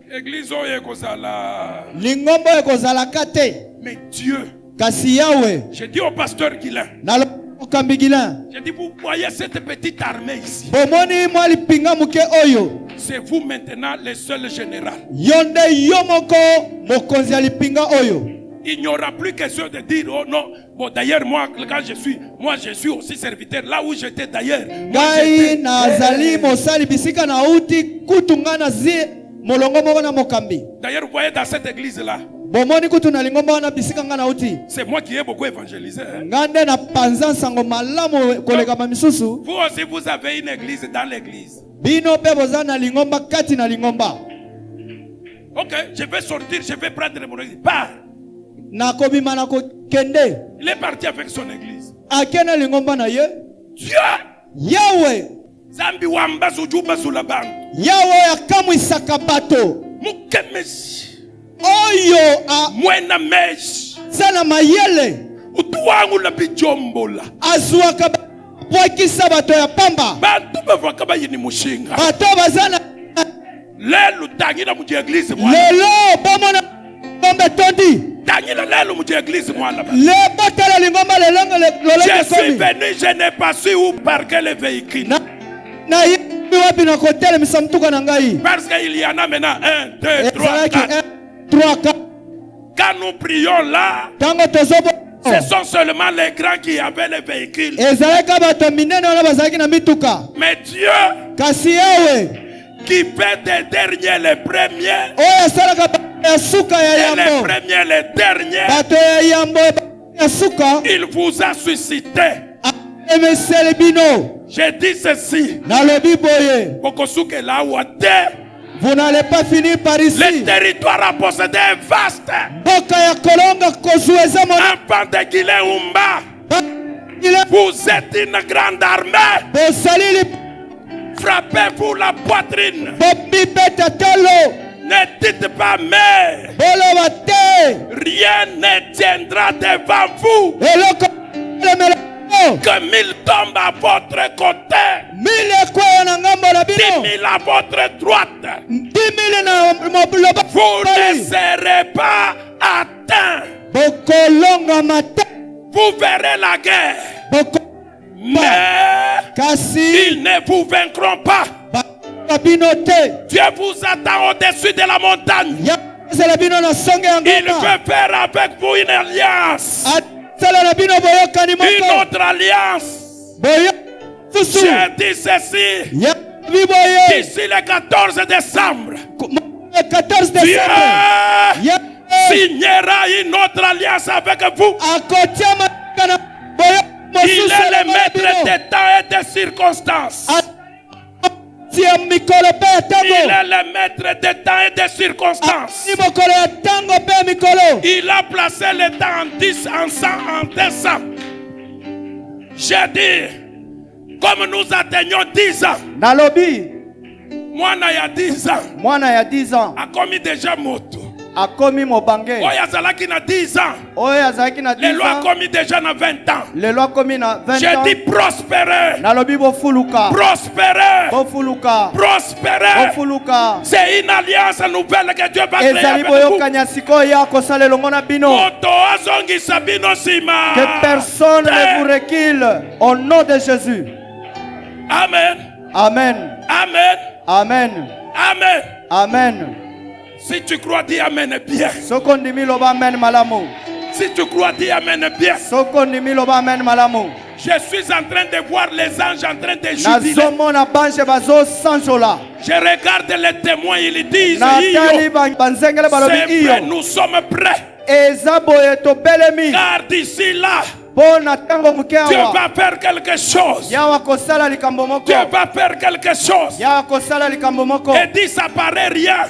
l'église oyo ekozala. Lingombo ekozalaka te. Mais Dieu, Kasi Yawe. j'ai dit au pasteur Guilain, Na lokambi Gilin. j'ai dit, vous voyez cette petite armée ici. Bomoni mwali pinga muke oyo. C'est vous maintenant le seul général. Yonde yomoko mokonzi alipinga oyo. Il n'y aura plus question de dire, oh non, bon d'ailleurs moi, quand je suis aussi serviteur, là où j'étais d'ailleurs. Ngai nazali mosali bisika na uti kutunga na zi molongo moko na mokambi. D'ailleurs, vous voyez dans cette église-là, Bomoni kutu na lingomba na bisika nga na uti. c'est moi qui ai beaucoup évangélisé. Hein. Ngande na panza sango malamu koleka mamisusu. Vous aussi, vous avez une église dans l'église. Bino pe boza na lingomba kati na lingomba. Ok, je vais sortir, je vais prendre mon église. Pars. Na kobima na ko kende. Il est parti avec son église. Akena lingomba na ye. Dieu! Yawe. Zambi wamba sujuba sulabangu. Yawe akamwisaka bato. Mukemeshi. Oyo a Mwena meshi. sana mayele. Utuwangu la bijombola. Azuaka bwakisa bato ya pamba. Bantu bavaka bayini mushinga. Bato bazana Lelo tangina mu église moi. lelo bomona ngombe tondi. Tangina lelo mu église moi là-bas. Le botala lingomba lelongo Je suis komi. venu, je n'ai pas su où parquer le véhicule. Na yebi wapi na kotele misamtuka na ngai. Parce qu'il y en a maintenant 1, 2, 3, Ezalaki 4. 3 4. Quand nous prions là, Tango tozobo. ce sont seulement les grands qui avaient le véhicule. Ezalaka bato minene wana bazalaki na mituka. Mais Dieu Kasi Yawe qui fait des derniers les premiers oyo asalaka bato ya suka ya et les yambo. premiers les derniers, Bato ya yambo ya suka. il vous a suscité. Emesele bino. J'ai dit ceci. Nalobi boye. Pokosuke la wate. Vous n'allez pas finir par ici. Le territoire a possédé un vaste. Boka ya kolonga kozueza mona. Enfant de Guiléumba, Il est vous êtes une grande armée. bosalili Frappez-vous la poitrine. bobi beta tolo. Ne dites pas mais. Boloba te. Rien ne tiendra devant vous. Eloko lemela. Que 1000 tombent à votre côté. Mile kwaya na ngambo na 10 bino. 000 à votre droite. 10 000 na moloba. Vous ne serez pas atteints. Bokolonga mata. Vous verrez la guerre. Boko. Mais Kasi. ils ne vous vaincront pas. Bino te. Dieu vous attend au-dessus de la montagne. Ya zela bino na songe ya Il ngoma. veut faire avec vous une alliance. Atala na bino boyokani Une moko. autre alliance. Boyo. Fusu. J'ai dit ceci. Ya biboye. D'ici le 14 décembre, 14 Dieu décembre. Ya signera une autre alliance avec vous. akotia makana boyo. Il est le maître des temps et des circonstances. kati ya mikolo pe ya Il ntango. est le maître des temps et des circonstances. Ni mokolo ya ntango pe ya mikolo. Il a placé le temps en 10, en 100, en 200. J'ai dit, comme nous atteignons 10 ans, Nalobi, moi, il y a 10 ans, mwana ya 10 ans, a commis déjà moto. akomi mobange. Oya Zalaki na 10 ans. Oyo azalaki na 10 Les lois ans, commis déjà na 20 ans. lelo akomi na 20 J'ai ans. dit prospérer. Nalobi bofuluka. Prospérer. Bofuluka. Prospérer. Bofuluka. C'est une alliance nouvelle que Dieu va créer Ezali avec vous. boyokanya sikoyo ya kosala elongo na bino. Moto azongisa bino sima. Que personne ne vous recule au nom de Jésus. Amen. Amen. Amen. Amen. Amen. Amen. Si tu crois, dis Amen bien. Soko ndimi loba amen malamu. Si tu crois, dis Amen bien. Soko ndimi loba amen malamu. Je suis en train de voir les anges en train de jubiler. Nazomona bange bazo sanjola. Je regarde les témoins, ils disent Natali banzengele c'est balobi prêt, iyo. nous sommes prêts. Eza boye tobelemi. Car d'ici là, Bona tango muke Dieu awa. va faire quelque chose. Yawa kosala likambo moko. Dieu va faire quelque chose. Yawa kosala likambo moko. Et dit ça paraît rien.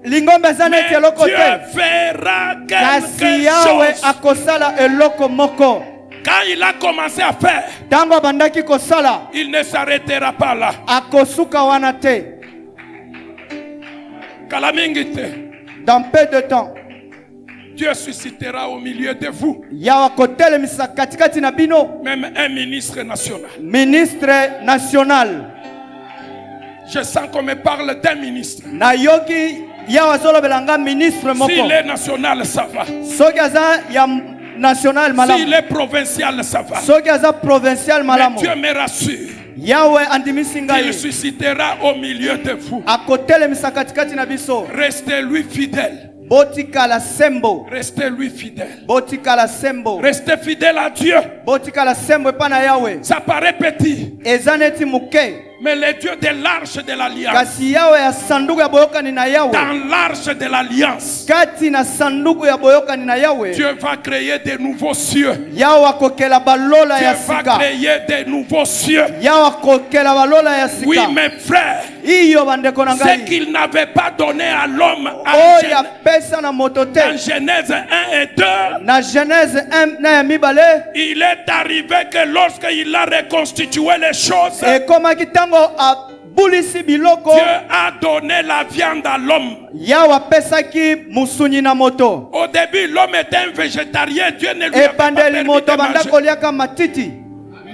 Lingombe eza Mais neti eloko Dieu te. fera Kasi quelque yawe chose. akosala eloko moko. Quand il a commencé à faire, Tango abandaki kosala. il ne s'arrêtera pas là. Akosuka wana te. Kalamingite, Dans peu de temps. Dieu suscitera au milieu de vous Yawa kotelemisa katikati na bino. même un ministre national. Ministre national. Je sens qu'on me parle d'un ministre. Na yoki yawa zolo belanga ministre moko. S'il est national, ça va. Soki aza ya national malamu. S'il est provincial, ça va. Soki aza provincial Mais malamu. Dieu me rassure. Yawe andimisi Il ngai. suscitera au milieu de vous. Akotelemisa katikati na biso. Restez-lui fidèle. Botika la sembo. Restez-lui fidèle. Botika la sembo. Restez fidèle à Dieu. Botika la sembo epa na Yawe. Ça paraît petit, Eza neti muke. mais le Dieu de l'arche de l'alliance, Kasi Yawe ya sanduku ya boyokani na Yawe. dans l'arche de l'alliance, Kati na sanduku ya boyokani na Yawe. Dieu va créer de nouveaux cieux. Yawe akokela balola Dieu ya va sika. créer de nouveaux cieux. Yawe akokela balola ya Oui, sika. mes frères, Iyo bandeko na ce ngai. qu'il n'avait pas donné à l'homme Oyo ya pesa na moto te. en Genèse 1 et 2, Na Genèse 1 na ya mibale. il est arrivé que lorsqu'il a reconstitué les choses, Ekomaki tango abulisi biloko. Dieu a donné la viande à l'homme. Yawe apesaki musuni na moto. Au début, l'homme était un végétarien. Dieu ne lui a pas Ebandeli permis moto de banda manger. koliaka matiti.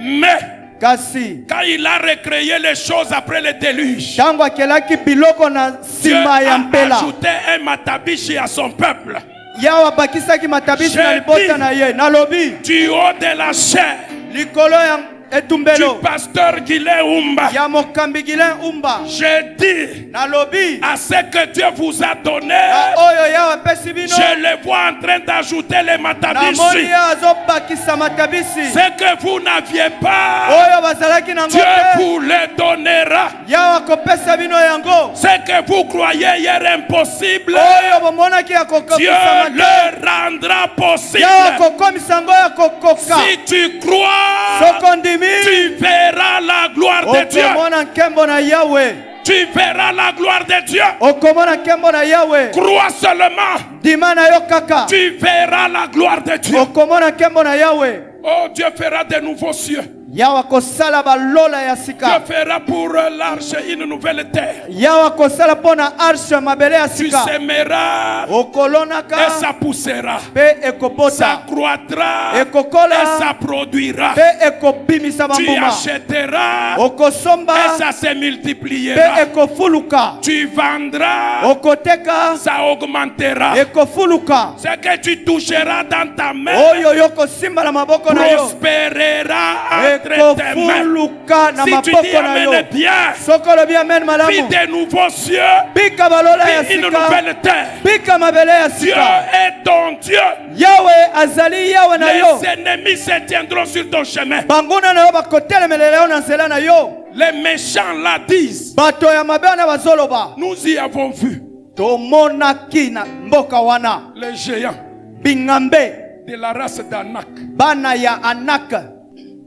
Mais Kasi quand il a recréé les choses après le déluge, tango akelaki biloko na Dieu nsima ya a mpela. ajouté un matabishi à son peuple. Yawe abakisaki matabishi na libota na ye. Nalobi Du haut de la chair likolo ya du etumbelo pasteur Guilé Umba, ya mokambi Gilen Umba. je dis Nalobi à ce que Dieu vous a donné, na oyo Yawe apesi bino. je le vois en train d'ajouter les Namoni matabishi. ye azobakisa matabisi. Ce que vous n'aviez pas, Oyo bazalaki nango Dieu te. vous le donnera. Yawe akopesa bino yango. Ce que vous croyez hier impossible, Oyo bomonaki Dieu akokokisa le rendra possible. Yawe akokomisa yango ya kokoka. Si tu crois, Soko ndimi tu verras la gloire de Dieu. okomona nkembo na Yawe. Tu verras la gloire de Dieu. Okomona nkembo na Yawe. Crois seulement. Dima na yo kaka. Tu verras la gloire de Dieu. Okomona nkembo na Yawe. Oh, Dieu fera de nouveaux cieux. Yawe akosala balola ya Dieu sika. fera pour l'arche une nouvelle terre. Yawe akosala mpona arshe mabele ya Tu sika. sèmeras et Okolonaka ça poussera. pe Ça ekobota. croîtra Ekokola et ça produira. pe ekobimisa Tu bambuma. achèteras Okosomba et ça se pe multipliera. ekofuluka. Tu vendras, Okoteka ça augmentera. ekofuluka. Ce que tu toucheras dans ta main Oyo yokosimba na maboko na yo. prospérera entre tes mains. Ekofuluka na Si tu dis maboko na yo. amen bien, Soko lobi amen vis malamu. des nouveaux cieux, Bika balola ya vis une sika. nouvelle terre. Bika mabele ya Dieu sika. est ton Dieu. Yawe azali Yawe na yo. Les ennemis se tiendront sur ton chemin. Banguna na yo bakotelemelela yo na nzela na yo. Les méchants la disent. Bato ya mabe na bazoloba. Nous y avons vu Tomonaki na mboka wana. les géants Bingambe de la race d'Anak. bana ya Anak.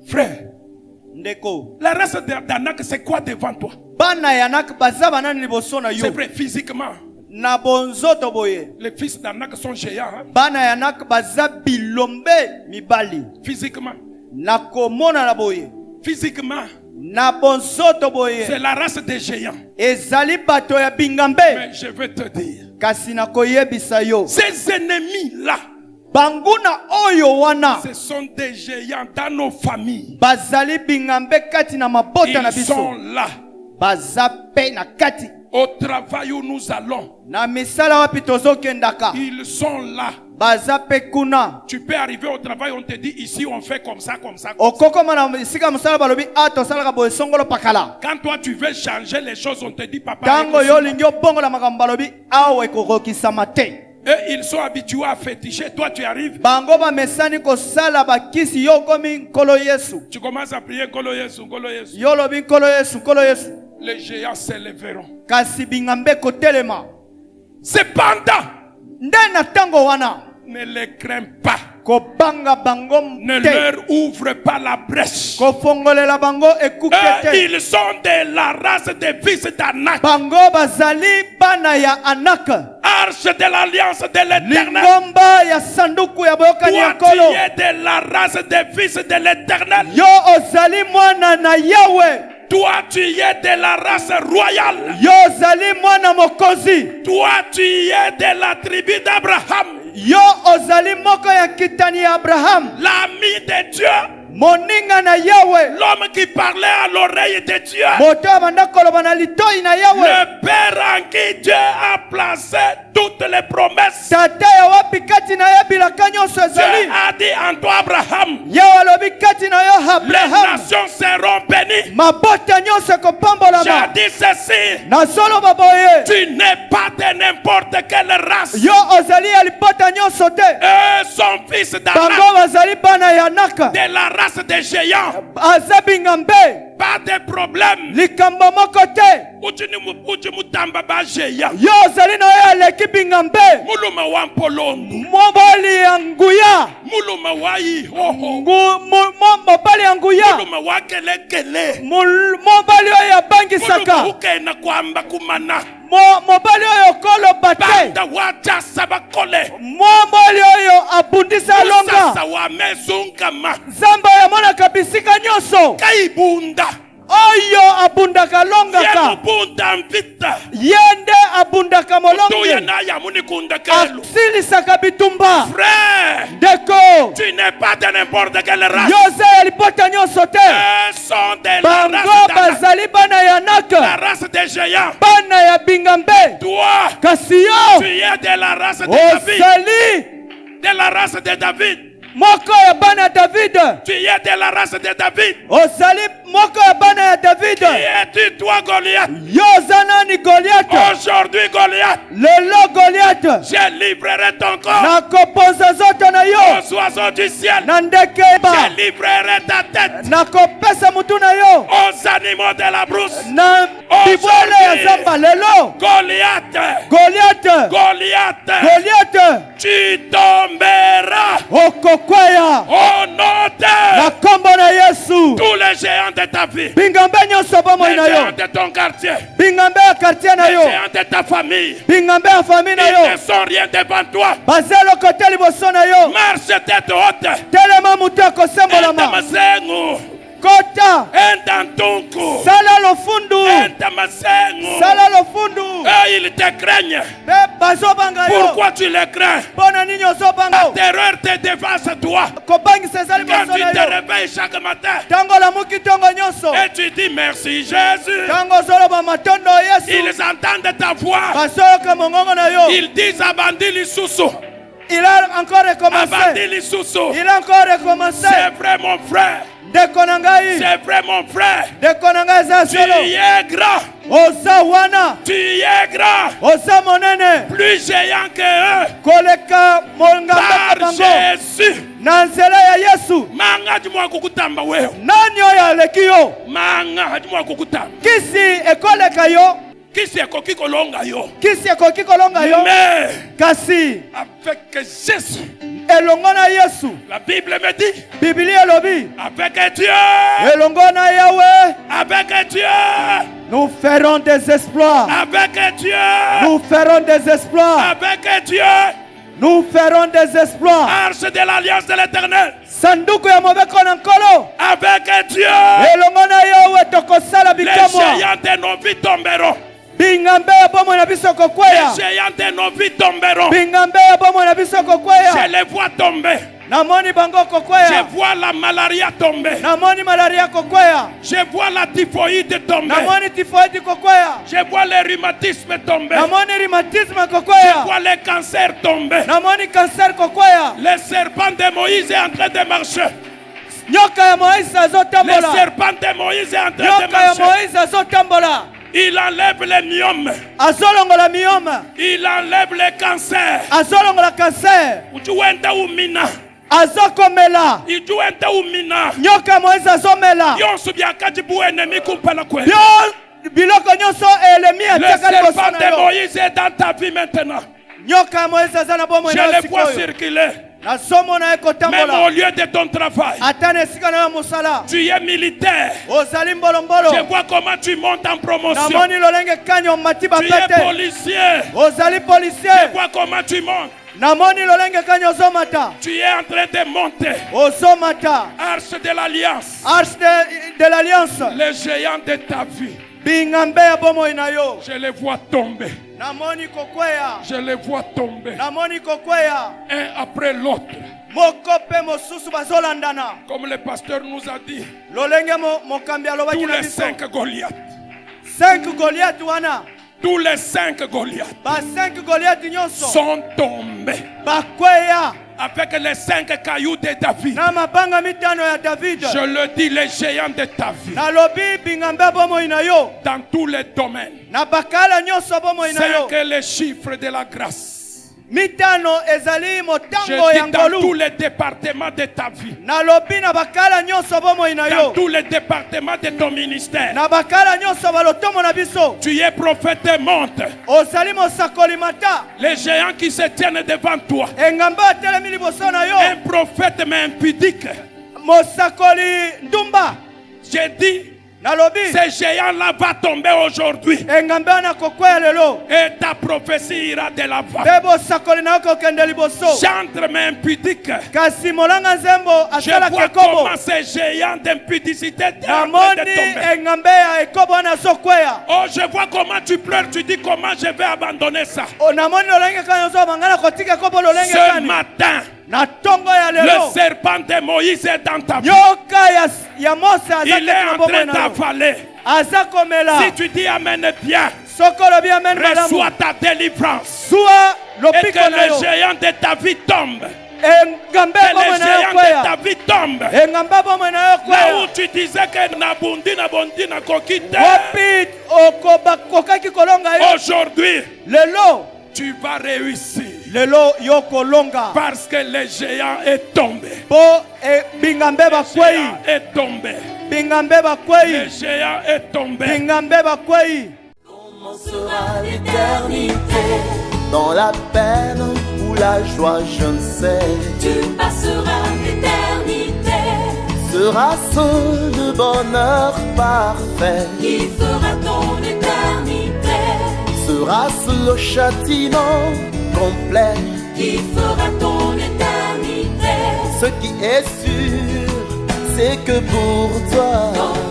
Frère, Ndeko. La race d'Anak, c'est quoi devant toi? Bana ya Anak baza banani liboso na yo. C'est vrai, physiquement. Na bonzoto boye. Les fils d'Anak sont géants. Hein? Bana ya Anak baza bilombe mibali. Physiquement. Na komona na boye. Physiquement. Na bonzoto boye. C'est la race des géants. Ezali bato ya bingambe. Mais je vais te dire. Kasi na koyebisa yo. Ces ennemis-là. Banguna oyo wana. Ce sont des géants dans nos familles. Bazali bingambe kati na mabota na Ils biso. sont là. Bazape na kati. Au travail où nous allons. Na misala wapi tozokendaka. Ils sont là. Bazape kuna. Tu peux arriver au travail, on te dit ici on fait comme ça, comme ça. Okoko mana sika musala balobi ato sala boye songolo pakala. Quand toi tu veux changer les choses, on te dit papa. Tango yo lingyo bongo la makambo balobi awe kokokisama te. Et ils sont habitués à féticher. Toi tu arrives. Bango ba mesani ko sala bakisi yo komi nkolo Yesu. Tu commences à prier Nkolo Yesu, Nkolo Yesu. Yo lobi nkolo Yesu, nkolo Yesu. Les géants s'élèveront. Kasi bingambe kotelema. Cependant, Ndena tango wana. ne les crains pas. Kobanga bango Ne te. leur ouvre pas la brèche. Kofongolela bango ekukete. Ils sont de la race des fils d'Anak. Bango bazali bana ya Anak. Arche de l'alliance de l'éternel. Lingomba ya sanduku ya boyokani ya Toi tu nkolo. es de la race des fils de l'éternel. Yo ozali mwana na Yawe. Toi tu es de la race royale. Yo ozali mwana mokozi. Toi tu es de la tribu d'Abraham. Yo ozali moko ya kitani ya Abraham. L'ami de Dieu. Moninga na Yawe. L'homme qui parlait à l'oreille de Dieu. Moto abanda koloba na litoi na Yawe. Le Père en qui Dieu a placé toutes les promesses. Tata ya wapi kati na ya bilaka nyonso Dieu ezali. a dit en toi Abraham. Yawe alobi kati na yo Les Abraham. nations seront bénies. Mabota nyonso J'ai kopambolama. dit ceci. Na solo baboye. Tu n'es pas de n'importe quelle race. Yo ozali ya libota nyonso te. Eux sont fils d'Anak. Bango bazali bana ya Anak. De la race des géants. Aza bingambe. Pas de problème. Likambo moko te. Uji mutamba ba géant. Yo ozali na yo aleki bingambe. Muluma wa mpolondu. Mobali ya nguya. Muluma wa ihoho. Mobali ya nguya. Muluma wa kelekele. Mobali oyo Muluma abangisaka. ukena kwamba kumana. Mobali oyo koloba te. Banda wa jasa bakole. Mobali oyo abundisa longa. Sasa wa mezungama. Zamba ya mwana kabisika nyonso. Kaibunda. Oyo abundaka longa ka. Yemubunda mvita. Yende abundaka Tuya molonge. na ya munikunda kelu. Asilisaka bitumba. Frère. Deko. Tu n'es pas de n'importe quelle race. Yoze ya lipota nyonso te. Eux sont de la Bango race d'Anak. bazali bana ya La Anak. race des géants. Bana ya bingambe. Toi, Kasi tu yo. es de la race de David. Ozali. De la race de David. Moko ya bana ya David. Tu es de la race de David. Ozali moko ya bana ya David. Qui es-tu, toi, Goliath? Yo zanani Goliath. Aujourd'hui, Goliath, Lelo Goliath. je livrerai ton corps Nakopoza zoto na yo. aux oiseaux du ciel. Na ndeke Je ba. livrerai ta tête Nakopesa mutu na yo. aux animaux de la brousse. Na bibwele ya zamba lelo. Goliath, Goliath. Goliath, Goliath. tu tomberas Okokwaya. au nom Na de kombo na Yesu. tous les géants de ta vie. Bingambe nyonso bomoi Les na géants yo. de ton quartier. Bingambe ya quartier na Les yo. géants de ta famille. Bingambe ya famille na Ils yo. ne sont rien devant toi. Bazelo kote liboso na yo. Marche tête haute. Telema mutu akosembolama. Entamasengu. Kota. Entantunku. Sala lofundu. Entamasengu. Sala lofundu. Ils te craignent. Be bazobanga yo. Pourquoi tu les crains? Mpona nini ozobanga La yo? terreur te dépasse toi. Kobangisa ezali Quand liboso tu na te yo. réveilles chaque matin Ntango olamuki ntongo nyonso. et tu dis merci Jésus, Ntango ozoloba matondo Yesu. ils entendent ta voix. Bazoyoka mongongo na yo. Ils disent abandi lisusu. Il a encore recommencé. Abandi lisusu. Il a encore recommencé. C'est vrai mon frère. Ndeko na ngai. C'est vrai mon frère. Ndeko na ngai eza Tu solo. es grand. Oza wana. Tu es grand. Oza monene. Plus géant que eux. Koleka mongamba Par bango. Jésus. Na nzela ya Yesu. Manga dimwa kukutamba wewe. Nani oyo aleki yo? Manga dimwa kukutamba. Kisi ekoleka yo. kisi ekoki kolonga yo. kisi ekoki kolonga yo Mais kasi avec Jésus, elongo na Yesu la Bible me dit, Biblia elobi avec Dieu, elongo na Yahweh avec Dieu, nous ferons des exploits, avec Dieu, nous ferons des exploits, avec Dieu, nous ferons des exploits. arche de l'alliance de l'Éternel, Sanduku ya mobeko na nkolo avec Dieu, elongo na Yahweh tokosala les bikamwa géants de nos vies tomberont. bingambe ya bomoi na biso Les kokweya géants de nos vies tomberont. bingambe ya bomoi na biso Je kokweya les vois tomber. namoni bango Je kokweya vois la malaria tomber. namoni malaria kokweya Je vois la typhoïde tomber. namoni tifoidi kokweya Je vois le rhumatisme tomber. namoni rhumatisme Je kokweya vois le cancer tomber. namoni cancer kokweya Le serpent de Moïse est en train de marcher. nyoka ya Moïse Le azotambola serpent de Moïse est en train de nyoka ya marcher. Moïse azotambola Il enlève les myomes. azolongola mioma Il enlève les cancers. azolongola cancer Ujuenda umina. azokomela Ijuenda umina. nyoka ya Moïse azomela Yonsu biakaji bu ennemi kumpala kwe. byo biloko nyonso elemi Le atiaka liboso serpent na de yo Moïse est dans ta vie maintenant. nyoka ya Moïse aza na bomoi na Je yo le vois sikoyo circuler. nazomona ye Même au kotambola lieu de ton travail. ata na esika na yo mosala Tu es militaire. ozali mbolombolo Je vois comment tu montes en promotion. namoni lolenge kani omati Tu es bapete policier. ozali Je policier vois comment tu montes. namoni lolenge kani ozomata Tu es en train de monter. ozomata Arche de l'alliance. arche de l'alliance Les géants de ta vie. bingambe ya bomoi na yo Je les vois tomber. namoni kokweya Je les vois tomber. namoni kokweya Un après l'autre. moko mpe mosusu bazolandana Comme le pasteur nous a dit. lolenge mokambi alobaki Tous na les biso 5 Goliaths. 5 Goliath wana Tous les 5 Goliaths ba 5 Goliath nyonso sont tombés. bakweya Avec les 5 cailloux de David. na mabanga mitano ya David Je le dis, les géants de ta vie. nalobi bingambe ya bomoi na yo Dans tous les domaines. na bakala nyonso bomoi na yo 5 les chiffres de la grâce. mitano ezali Je motango ya dis dans tous ngolu les départements de ta vie. nalobi na bakala nyonso bomoi na Dans yo tous les départements de ton ministère. na bakala nyonso balotomo na biso Tu es prophète, monte. ozali mosakoli mata Les géants qui se tiennent devant toi. engambe atelemi liboso na yo Un prophète mais impudique. mosakoli ndumba J'ai dit, nalobi ces géants-là vont tomber aujourd'hui. engambe wana kokweya lelo Et ta prophétie ira de l'avant. mpe bosakoli na yo kokende liboso Chantre mais impudique. kasi molanga nzembo Je asalaki vois ekobo comment ces géants d'impudicité sont en train de namoni tomber. engambe ya ekobo wana azokweya Oh, je vois comment tu pleures. Tu dis comment je vais abandonner ça. namoni lolenge kani ozoba ngai nakotika ekobo lolenge Ce kani matin, na ntongo ya le lelo serpent de Moïse est dans ta vie. nyoka ya mose aza Il est teki na en bomoi train na yo d'avaler. aza komela Si tu dis Amen bien, soki olobi amen malamu reçois ta délivrance. zuwa Et lopiko que na les yo géants de ta vie tombent. engambe Que bomoi les na yo géants de kweya ta vie tombent. engambe bomoi na yo Là où kweya tu disais que nabundi na kokite. wapi okokaki kolonga yo Aujourd'hui, lelo tu vas réussir. lelo yo kolonga Parce que le géant est tombé. po bingambe Le bakwei géant est tombé. bingambe Le bakwei géant est tombé. bingambe bakwei Comment sera l'éternité? Dans la peine ou la joie, je ne sais. Tu passeras l'éternité. Sera-ce le bonheur parfait? Qui fera ton éternité? Sera-ce le châtiment complet? Qui fera ton éternité? Ce qui est sûr, c'est que pour toi, Ton